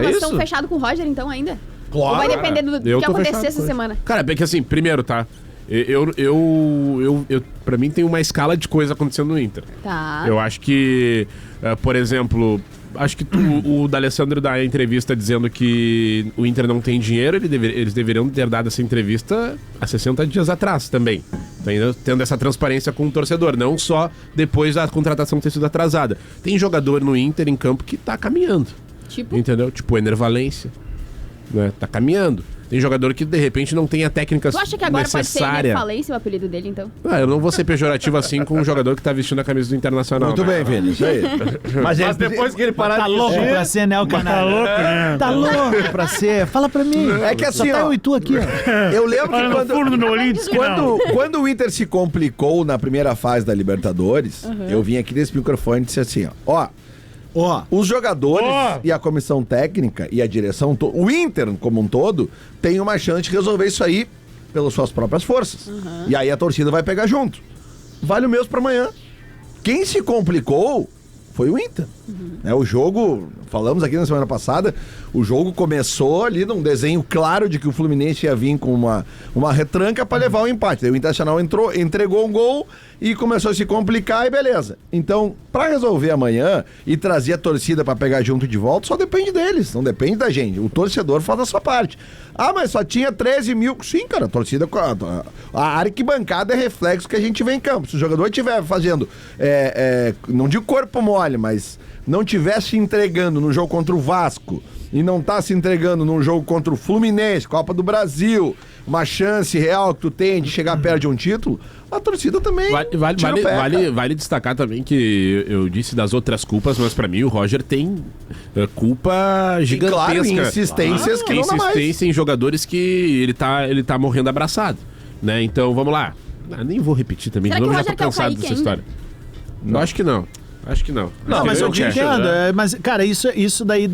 vocês estão fechados com o Roger então ainda? Claro. Ou vai depender do que acontecer essa semana? Cara, é que assim, primeiro, tá? Pra mim tem uma escala de coisa acontecendo no Inter. Tá. Eu acho que, por exemplo, acho que o D'Alessandro dá a entrevista dizendo que o Inter não tem dinheiro, eles deveriam ter dado essa entrevista há 60 dias atrás também. Tendo essa transparência com o torcedor, não só depois da contratação ter sido atrasada. Tem jogador no Inter em campo que tá caminhando. Tipo? Entendeu? Tipo o Ener Valencia. Né? Tá caminhando. Tem jogador que de repente não tem a técnica necessária. Tu acha que agora pode ser Ener Falência o apelido dele, então? Eu não vou ser pejorativo assim com um jogador que tá vestindo a camisa do Internacional. Muito bem, Vini, isso aí. Mas depois que ele parar tá louco pra ser, né, o canal? Tá louco, né? Tá louco pra ser. Fala pra mim. É que assim, só tá ó, eu e tu aqui, ó. Eu lembro que quando o Inter se complicou na primeira fase da Libertadores, eu vim aqui nesse microfone e disse assim, ó, os jogadores e a comissão técnica e a direção, o Inter como um todo, tem uma chance de resolver isso aí pelas suas próprias forças. E aí a torcida vai pegar junto. Vale o mesmo pra amanhã. Quem se complicou foi o Inter. O jogo, falamos aqui na semana passada, o jogo começou ali num desenho claro de que o Fluminense ia vir com uma retranca para levar o empate. Daí o Internacional entregou um gol e começou a se complicar e beleza. Então, para resolver amanhã e trazer a torcida para pegar junto de volta, só depende deles, não depende da gente. O torcedor faz a sua parte. Ah, mas só tinha 13 mil. Sim, cara, a torcida, a arquibancada é reflexo que a gente vê em campo. Se o jogador estiver fazendo, não digo corpo mole, mas não estiver se entregando no jogo contra o Vasco e não tá se entregando num jogo contra o Fluminense, Copa do Brasil, uma chance real que tu tem de chegar perto de um título, a torcida também vale destacar também que eu disse das outras culpas, mas pra mim o Roger tem culpa gigantesca. E claro, insistências que não dá mais. Insistência em jogadores que ele tá morrendo abraçado, né? Então, vamos lá. Nem vou repetir também, Será que o já Roger tô cansado dessa história. Eu acho que não. Acho que não. Não, mas eu te entendo. Mas, cara, isso daí,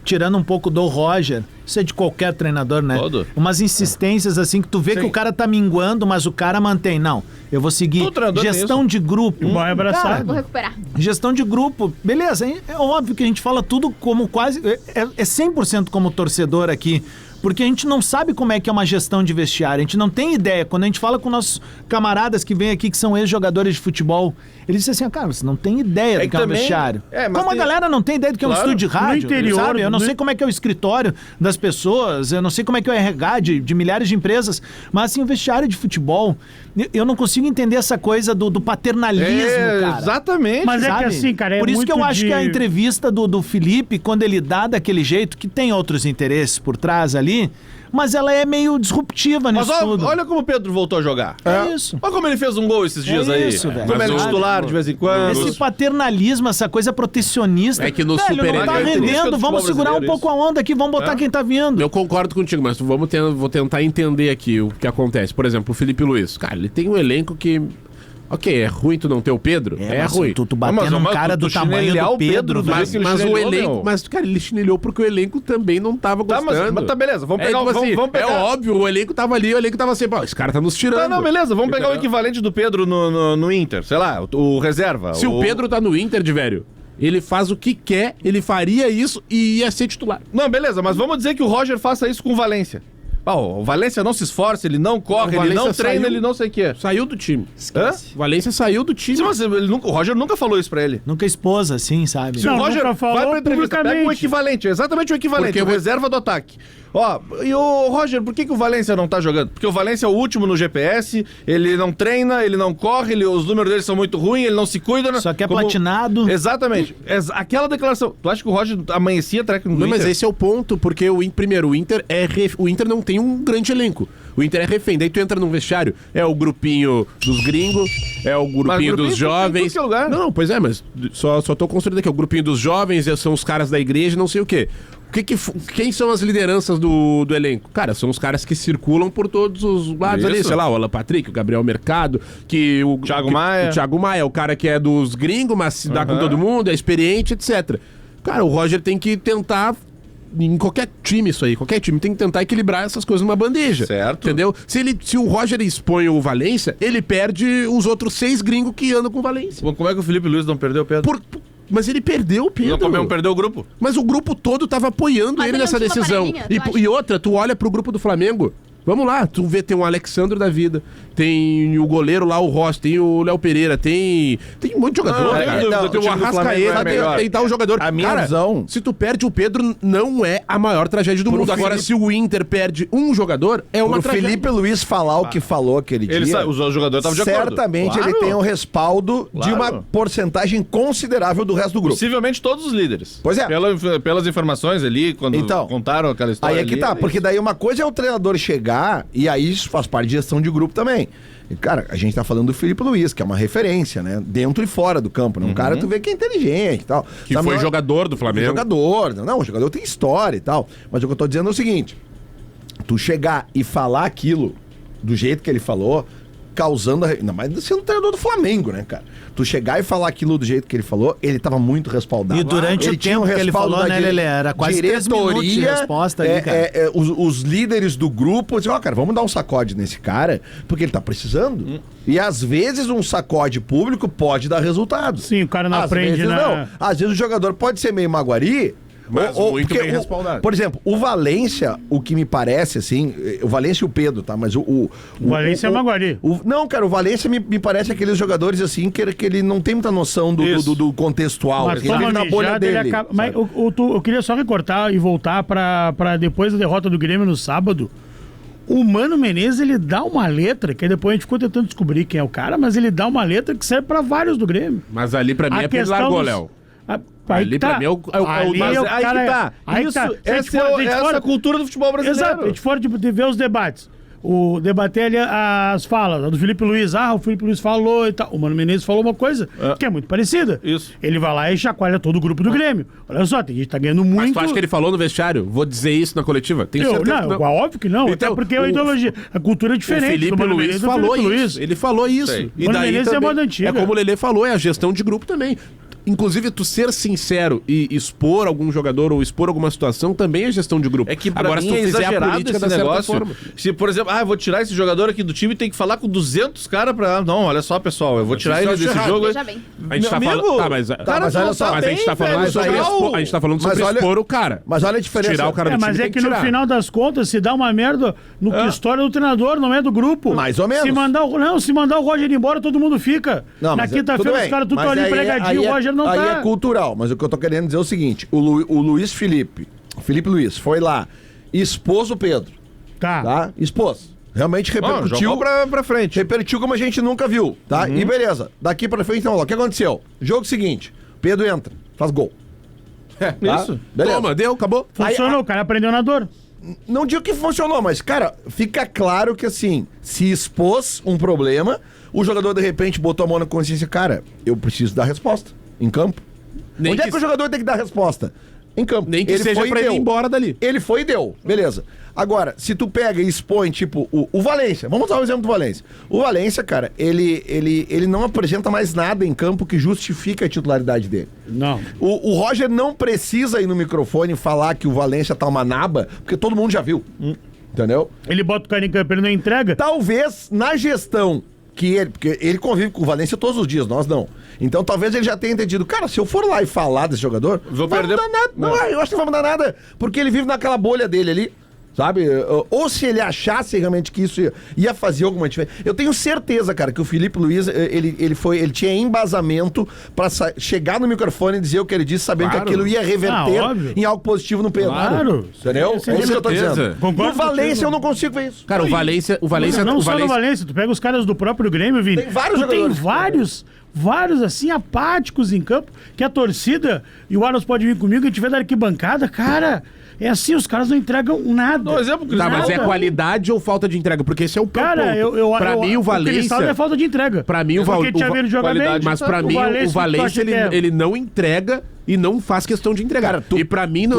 tirando um pouco do Roger, isso é de qualquer treinador, né? Todo. Umas insistências assim que tu vê que o cara tá minguando, mas o cara mantém. Não, eu vou seguir. Gestão de grupo. Um bom abraçado. Cara, Vou recuperar. Gestão de grupo, beleza. É óbvio que a gente fala tudo como quase... É 100% como torcedor aqui. Porque a gente não sabe como é que é uma gestão de vestiário, a gente não tem ideia. Quando a gente fala com nossos camaradas que vêm aqui, que são ex-jogadores de futebol, eles dizem assim, cara, você não tem ideia do que é um vestiário. Como a galera não tem ideia do que é um estúdio de rádio, no interior, sabe? Eu não sei como é que é o escritório das pessoas, eu não sei como é que é o RH de milhares de empresas, mas assim, o vestiário de futebol, eu não consigo entender essa coisa do paternalismo, cara. Exatamente. Mas sabe? É que assim, cara, por isso que eu acho que a entrevista do Felipe, quando ele dá daquele jeito, que tem outros interesses por trás ali, mas ela é meio disruptiva nisso tudo. Olha como o Pedro voltou a jogar. É isso. Olha como ele fez um gol esses dias aí. Isso, velho. Como ele é titular de vez em quando. Esse paternalismo, essa coisa protecionista. É que no velho, Super não tá Elenco- rendendo, vamos segurar um pouco a onda aqui, vamos botar quem tá vindo. Eu concordo contigo, mas vou tentar entender aqui o que acontece. Por exemplo, o Felipe Luiz. Cara, ele tem um elenco que... Ok, é ruim tu não ter o Pedro? É ruim. Tu batendo um cara do tamanho do Pedro, Mas o elenco... Mas, cara, ele chinelhou porque o elenco também não tava gostando. Mas tá beleza, vamos pegar vamos pegar. É óbvio, o elenco tava ali, o elenco tava assim, pô, esse cara tá nos tirando. Não, beleza, vamos pegar o equivalente do Pedro no Inter, sei lá, o reserva. Se o Pedro tá no Inter, de velho, ele faz o que quer, ele faria isso e ia ser titular. Não, beleza, mas vamos dizer que o Roger faça isso com o Valência. O Valência não se esforça, ele não corre, ele não treina, ele não sei o quê. Saiu do time. Hã? O Valência saiu do time. Sim, mas o Roger nunca falou isso pra ele. Nunca expôs assim, sabe? Se o Roger nunca falou vai pra entrevista, pega o publicamente. equivalente, exatamente o equivalente, Porque o reserva do ataque. E o Roger, por que o Valência não tá jogando? Porque o Valência é o último no GPS, ele não treina, ele não corre, os números dele são muito ruins, ele não se cuida. Só que é platinado. Exatamente. Aquela declaração. Tu acha que o Roger amanhecia técnico do Não, Inter? mas esse é o ponto, porque primeiro, o Inter não tem um grande elenco. O Inter é refém, daí tu entra num vestiário, é o grupinho dos gringos, é o grupinho dos jovens. Tem tudo que é lugar. Não, pois é, mas só tô construindo aqui, o grupinho dos jovens, são os caras da igreja, não sei o quê. Quem são as lideranças do elenco? Cara, são os caras que circulam por todos os lados ali, sei lá, o Alan Patrick, o Gabriel Mercado, o Thiago Maia. O Thiago Maia, o cara que é dos gringos, mas se dá com todo mundo, é experiente, etc. Cara, o Roger tem que tentar, em qualquer time isso aí, qualquer time tem que tentar equilibrar essas coisas numa bandeja. Certo. Entendeu? Se o Roger expõe o Valência, ele perde os outros 6 gringos que andam com o Valência. Bom, como é que o Felipe Luiz não perdeu o Pedro? Mas ele perdeu o Pedro. Não perdeu o grupo. Mas o grupo todo tava apoiando ele nessa decisão. E outra, tu olha pro grupo do Flamengo. Vamos lá, tu vê, tem o Alexandre da vida, tem o goleiro lá, o Rossi, tem o Léo Pereira, tem um monte de jogador, cara. Tem o Arrascaeta, tem tal jogador. A minha visão... Se tu perde o Pedro, não é a maior tragédia do mundo. Agora, se o Inter perde um jogador, é uma tragédia. O Felipe Luiz falar o que falou aquele dia... O jogador estava de acordo. Certamente ele tem o respaldo de uma porcentagem considerável do resto do grupo. Possivelmente todos os líderes. Pois é. Pelas informações ali, quando contaram aquela história. Aí é que tá, porque daí uma coisa é o treinador chegar, e aí isso faz parte de gestão de grupo também. E, cara, a gente tá falando do Felipe Luiz, que é uma referência, né? Dentro e fora do campo, né? Um cara, tu vê que é inteligente e tal. Que foi jogador do Flamengo. O jogador tem história e tal. Mas o que eu tô dizendo é o seguinte: tu chegar e falar aquilo do jeito que ele falou, causando... Ainda mais sendo treinador do Flamengo, né, cara? Tu chegar e falar aquilo do jeito que ele falou, ele tava muito respaldado. E durante o tempo que ele falou, né, Lelê? Era quase 3 minutos de resposta ali, cara. Os líderes do grupo dizem, cara, vamos dar um sacode nesse cara, porque ele tá precisando. E às vezes um sacode público pode dar resultado. Sim, o cara não aprende, né? Não. Às vezes o jogador pode ser meio maguari, mas muito bem respaldado. Por exemplo, o Valência, o que me parece, assim, o Valência e o Pedro, tá? Mas o Valência é Maguari. Não, cara, o Valência me parece aqueles jogadores, assim, que ele não tem muita noção do contextual. Mas ele vive na bolha dele. Mas eu queria só recortar e voltar pra depois da derrota do Grêmio no sábado. O Mano Menezes, ele dá uma letra, que depois a gente ficou tentando descobrir quem é o cara, mas ele dá uma letra que serve pra vários do Grêmio. Mas ali pra mim é porque ele largou, Léo. Ali pra mim é o mas aí que tá. Essa é a cultura do futebol brasileiro. Exato, a gente for de ver os debates. Debater ali as falas do Felipe Luiz. O Felipe Luiz falou e tal. O Mano Menezes falou uma coisa que é muito parecida. Isso. Ele vai lá e chacoalha todo o grupo do Grêmio. Olha só, tem gente que tá ganhando muito. Mas tu acha que ele falou no vestiário? Vou dizer isso na coletiva? Tenho certeza que não. Óbvio que não. Então, até porque é a ideologia. A cultura é diferente. O Felipe Luiz falou isso. Ele falou isso. E o Mano Menezes é moda antiga. É como o Lelê falou, é a gestão de grupo também. Inclusive, tu ser sincero e expor algum jogador ou expor alguma situação também é gestão de grupo. É que agora, se tu fizer a política esse negócio, forma. Se, por exemplo, eu vou tirar esse jogador aqui do time e tem que falar com 200 caras pra... Não, olha só, pessoal, eu vou tirar ele desse jogo. Veja bem. A gente tá falando... Mas olha só, a gente tá falando sobre expor o cara. Mas olha a diferença. Tirar o cara do time, mas é que no final das contas, se dá uma merda no que história do treinador, não é do grupo. Mais ou menos. Se mandar o Roger embora, todo mundo fica. Na quinta-feira, os caras tudo ali pregadinho, o Roger não tá. Aí é cultural, mas o que eu tô querendo dizer é o seguinte: o Luiz Felipe Luiz foi lá, expôs o Pedro. Tá? Expôs. Realmente repercutiu. Jogou pra frente. Repercutiu como a gente nunca viu, tá? E beleza. Daqui pra frente, então, o que aconteceu? Jogo seguinte: Pedro entra, faz gol. Tá? Isso. Beleza. Toma, deu, acabou. Funcionou, o cara aprendeu na dor. Não digo que funcionou, mas, cara, fica claro que, assim, se expôs um problema, o jogador, de repente, botou a mão na consciência. Cara, eu preciso dar resposta em campo. Onde é que o jogador tem que dar resposta? Em campo. Nem que ele seja pra ir embora dali. Ele foi e deu. Beleza. Agora, se tu pega e expõe, tipo, o Valência. Vamos usar o exemplo do Valência. O Valência, cara, ele não apresenta mais nada em campo que justifique a titularidade dele. Não. O Roger não precisa ir no microfone falar que o Valência tá uma naba, porque todo mundo já viu. Entendeu? Ele bota o cara em campo, ele não entrega. Talvez, na gestão porque ele convive com o Valência todos os dias, nós não. Então talvez ele já tenha entendido, cara, se eu for lá e falar desse jogador, vou perder. Não vai mudar nada. Não, eu acho que não vai mudar nada, porque ele vive naquela bolha dele ali. Sabe? Ou se ele achasse realmente que isso ia fazer alguma diferença. Eu tenho certeza, cara, que o Felipe Luiz, ele tinha embasamento pra chegar no microfone e dizer o que ele disse, sabendo que aquilo ia reverter em algo positivo no Pedro. Claro. Entendeu? É isso que eu tô dizendo. Concordo. No Valência eu não consigo ver isso. Cara, o Valência... Não só no Valência, tu pega os caras do próprio Grêmio, Vini. Tem vários jogadores. Tem vários, assim, apáticos em campo, que a torcida, e o Aros pode vir comigo, a gente vê da arquibancada, cara... É assim, os caras não entregam nada. Mas é qualidade ou falta de entrega? Porque esse é o ponto. Cara, pra mim o Valência... O é falta de entrega. Pra mim o Valência... Mas pra mim o Valência, ele não entrega e não faz questão de entregar. Cara, e pra mim, no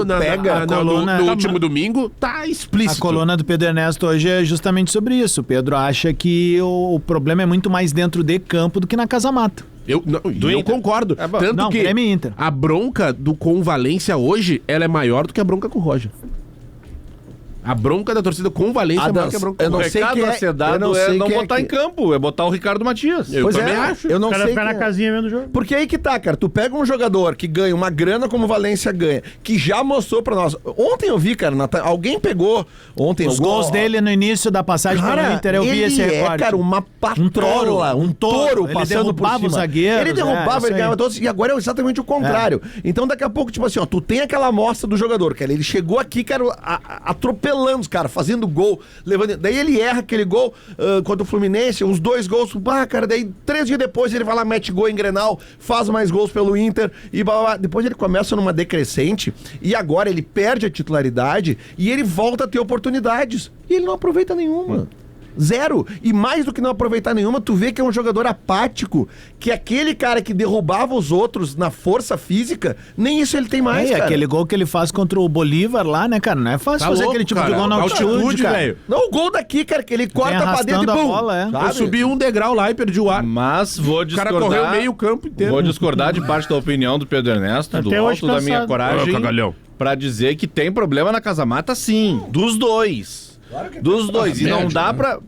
último domingo, tá explícito. A coluna do Pedro Ernesto hoje é justamente sobre isso. O Pedro acha que o problema é muito mais dentro de campo do que na casa-mata. Eu concordo. Tanto que a bronca com o Valência hoje, ela é maior do que a bronca com o Roger. A bronca da torcida com o Valência é maior que a bronca eu com o não O sei recado quem a ser dado eu é não quem botar que- em campo, é botar o Ricardo Matias. Eu Pois também é, acho. eu não O cara sei fica na quem é. casinha vendo o jogo. Porque aí que tá, cara. Tu pega um jogador que ganha uma grana como o Valência ganha, que já mostrou pra nós. Ontem eu vi, cara, alguém pegou ontem Os o gol- gols dele no início da passagem pelo Cara, Inter, eu vi ele esse é, recorte. cara, uma patrola, um touro Ele passando por derrubava cima. os zagueiros, Ele derrubava, isso ele aí. ganhava todos, e agora é exatamente o contrário. Então daqui a pouco, tipo assim, ó, tu tem aquela amostra do jogador, cara, ele chegou aqui, cara, atropelando os caras, fazendo gol, levando, daí ele erra aquele gol contra o Fluminense, os 2 gols, cara, daí 3 dias depois ele vai lá, mete gol em Grenal, faz mais gols pelo Inter, e blá, blá, blá. Depois ele começa numa decrescente, e agora ele perde a titularidade, e ele volta a ter oportunidades, e ele não aproveita nenhuma. Zero. E mais do que não aproveitar nenhuma, tu vê que é um jogador apático, que aquele cara que derrubava os outros na força física, nem isso ele tem mais, cara. aquele gol que ele faz contra o Bolívar lá, né, cara? Não é fácil Tá fazer louco, aquele tipo de cara. gol na altitude, Altitude, cara. velho. Não, o gol daqui, cara, que ele corta pra dentro e arrastando a bum. bola, é. Sabe? Eu subi um degrau lá e perdi o ar. Mas vou O cara discordar. correu meio campo inteiro. Vou discordar de parte da opinião do Pedro Ernesto, do Até hoje alto da minha cansado. coragem, Ô, cagalhão. pra dizer que tem problema na Casa Mata, sim. Dos dois. Dos dois. E não dá pra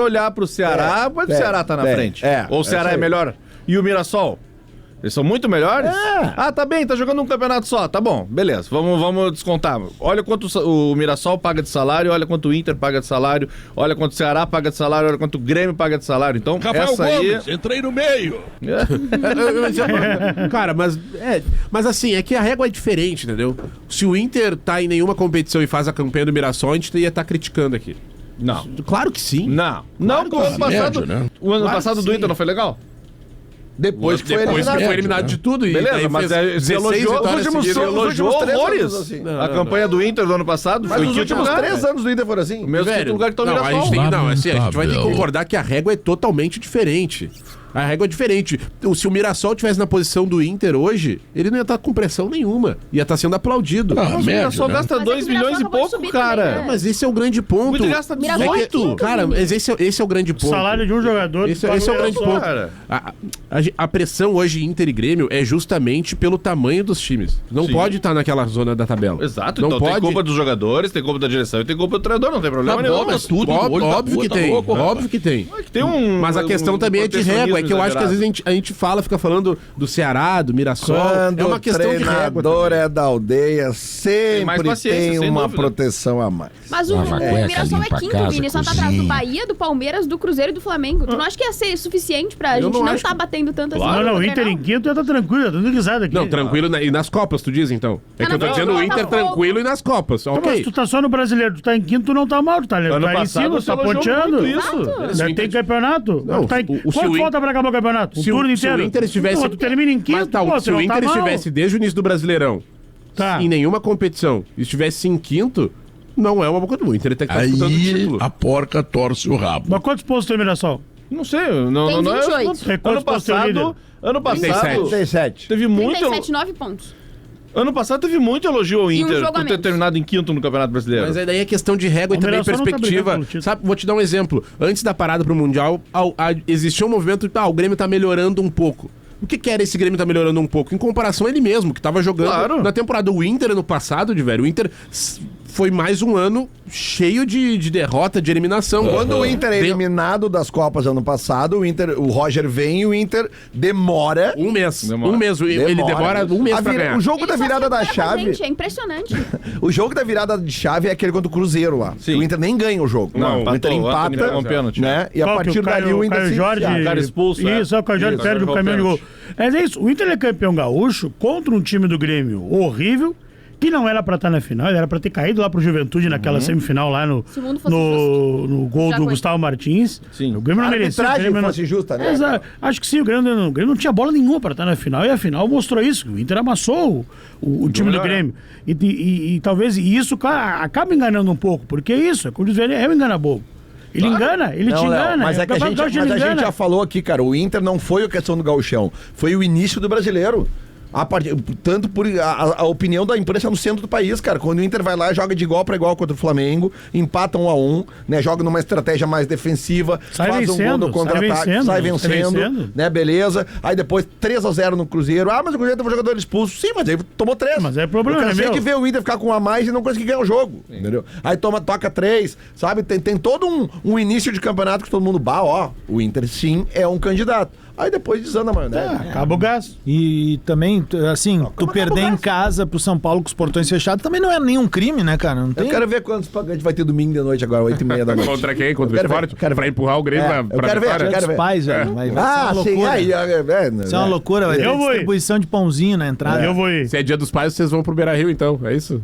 olhar pro Ceará, mas o Ceará tá na frente. Ou o Ceará é melhor. E o Mirassol? Eles são muito melhores? Ah, tá bem, tá jogando um campeonato só. Tá bom, beleza. Vamos descontar. Olha quanto o Mirassol paga de salário, olha quanto o Inter paga de salário, olha quanto o Ceará paga de salário, olha quanto o Grêmio paga de salário. Então, essa aí... entrei no meio. Cara, mas assim, é que a régua é diferente, entendeu? Se o Inter tá em nenhuma competição e faz a campanha do Mirassol, a gente ia estar criticando aqui. Não. Claro que sim. Não. Não, porque o ano passado... médio, né? O ano Claro passado que do sim. Inter não foi legal? Depois que foi Depois que eliminado. foi eliminado de tudo. E Beleza, daí mas fez você 16 elogiou, vitórias últimos seguidas. anos, elogiou os últimos 3 horrores. anos, assim. Não, A campanha do Inter do ano passado Mas foi os quinto últimos lugar. 3 anos do Inter foram assim. O mesmo Velho, quinto lugar que tá o não, a Mirassol. gente tem, não, assim, a gente vai ter que Lamentável. concordar que a régua é totalmente diferente. A régua é diferente. Se o Mirassol tivesse na posição do Inter hoje, ele não ia estar com pressão nenhuma. Ia estar sendo aplaudido. Ah, Mas o Mirassol médio, né? gasta Mas é 2 que o Mirassol milhões e acabou de pouco, subir cara. também, né? Mas esse é o grande ponto. Muito gasta Mirassol 18. Cara, mas esse é o grande O ponto. salário de um jogador... Esse é o grande ponto. Cara. A pressão hoje Inter e Grêmio é justamente pelo tamanho dos times. Não Sim. pode estar naquela zona da tabela. Exato, Não então pode. tem culpa dos jogadores, tem culpa da direção e tem culpa do treinador, não tem problema nenhum. bola é tudo no olho da Óbvio rua, que tá tem. louco, rapaz. Óbvio que tem. Tem um... Mas a questão também é de régua. É que eu acho que às vezes a gente fica falando do Ceará, do Mirassol. Quando É uma questão o de régua. treinador é da aldeia, sempre mais paciência, tem sem uma dúvida. proteção a mais. Mas o Lava a cueca, Mirassol limpa é a quinto, casa, Vini. Só tá atrás do cozinha. Bahia, do Palmeiras, do Cruzeiro e do Flamengo. Tu não acha que ia ser suficiente pra Eu gente não não acho tá batendo tanto assim? Não, no o Inter Grenal? em quinto já tá tranquilo, tá dando risada aqui. Não, tranquilo. E nas Copas, tu diz então? É que eu tô não, dizendo não, o Inter não, tranquilo e nas Copas. Tá, mas Ok. tu tá só no brasileiro, tu tá em quinto, tu não tá mal, tu tá, Ano tá em passado cima, tu você tá elogiou ponteando. muito isso. Ainda Se o tem Inter- campeonato. Não, Tá em... se Quanto o falta pra acabar o campeonato? O Se turno se o inteiro. Inter estivesse. Pô, tu termina em quinto, Mas tá, pô, se o Inter tá mal. estivesse desde o início do Brasileirão Tá. em nenhuma competição, estivesse em quinto, não é uma boa coisa. O Inter tem que estar disputando o Aí título. a porca torce o rabo. Mas quantos pontos tem o Mirassol? Não sei, não Tem não é... 28. Tem Ano quantos pontos tem o líder? passado, ano passado 37. 37. teve muito... 37, 9 pontos. Ano passado teve muito elogio ao E um Inter jogo a por ter menos. terminado em quinto no Campeonato Brasileiro. Mas aí daí é questão de régua e O também Mirassol não tá perspectiva. brigando pelo título. Sabe, vou te dar um exemplo. Antes da parada pro Mundial, existia um movimento de o Grêmio tá melhorando um pouco. O que era esse Grêmio tá melhorando um pouco? Em comparação a ele mesmo, que tava jogando Claro. na temporada. O Inter, ano passado, o Inter foi mais um ano cheio de derrota, de eliminação. Quando o Inter é Deu eliminado das Copas ano passado, o Roger vem e o Inter demora. um mês. Demora. Um mês. Ele demora um mês pra ganhar. O jogo da Ele só virada da segura pra chave. gente, é impressionante. O jogo da virada de chave é aquele contra o Cruzeiro lá. Sim. O Inter nem ganha o jogo. Não, o Inter empatou, o Antony pegou um empata, pênalti. né? E a Qual que partir o Caio- dali o Inter Caio se Jorge... enfiar. o cara expulso, Isso, o Caio Jorge Isso, perde o levou caminho de gol. pênalti. Mas é isso, o Inter é campeão gaúcho contra um time do Grêmio horrível, que não era pra estar na final, ele era pra ter caído lá pro Juventude naquela semifinal lá no mundo fosse no gol Já do foi. Gustavo Martins. Sim. O Grêmio A não merecia. o arbitragem Grêmio não- fosse justa, né? Exato. Acho que sim, o Grêmio não tinha bola nenhuma pra estar na final, e a final mostrou isso, que o Inter amassou o time do melhor, Grêmio. E talvez isso acaba enganando um pouco, porque é isso, é como diz o velho, é um engana bobo. Ele engana, ele te Não, Léo, engana. mas é que a gente, Gaúcho, ele mas a gente engana. já falou aqui, cara, o Inter não foi a questão do gauchão, foi o início do brasileiro. Tanto por a opinião da imprensa no centro do país, cara. Quando o Inter vai lá, joga de igual para igual contra o Flamengo, empata 1-1, né? Joga numa estratégia mais defensiva, faz um gol no contra-ataque, sai vencendo, né? Beleza. Aí depois 3-0 no Cruzeiro. Mas o Cruzeiro teve um jogador expulso. Sim, mas aí tomou 3. Mas é problema, eu cansei de ver o Inter ficar com 1 a mais e não conseguir ganhar o jogo, entendeu? Aí toca 3, sabe? Tem todo um início de campeonato que todo mundo, o Inter sim é um candidato. Aí depois desanda a maionese. Acaba o gás. E também, assim, tu perder em casa pro São Paulo com os portões fechados também não é nenhum crime, né, cara? Não tem... Eu quero ver quantos pagantes vai ter domingo de noite agora, 8h30 da noite. Contra quem? Contra o Sport? Pra empurrar o Grêmio pra quero ver, vitória? quero ver. Pais, velho. Vai ser uma loucura. Isso é uma loucura. Vai ter distribuição de pãozinho na entrada. Eu vou ir. Se é dia dos pais, vocês vão pro Beira-Rio, então. É isso?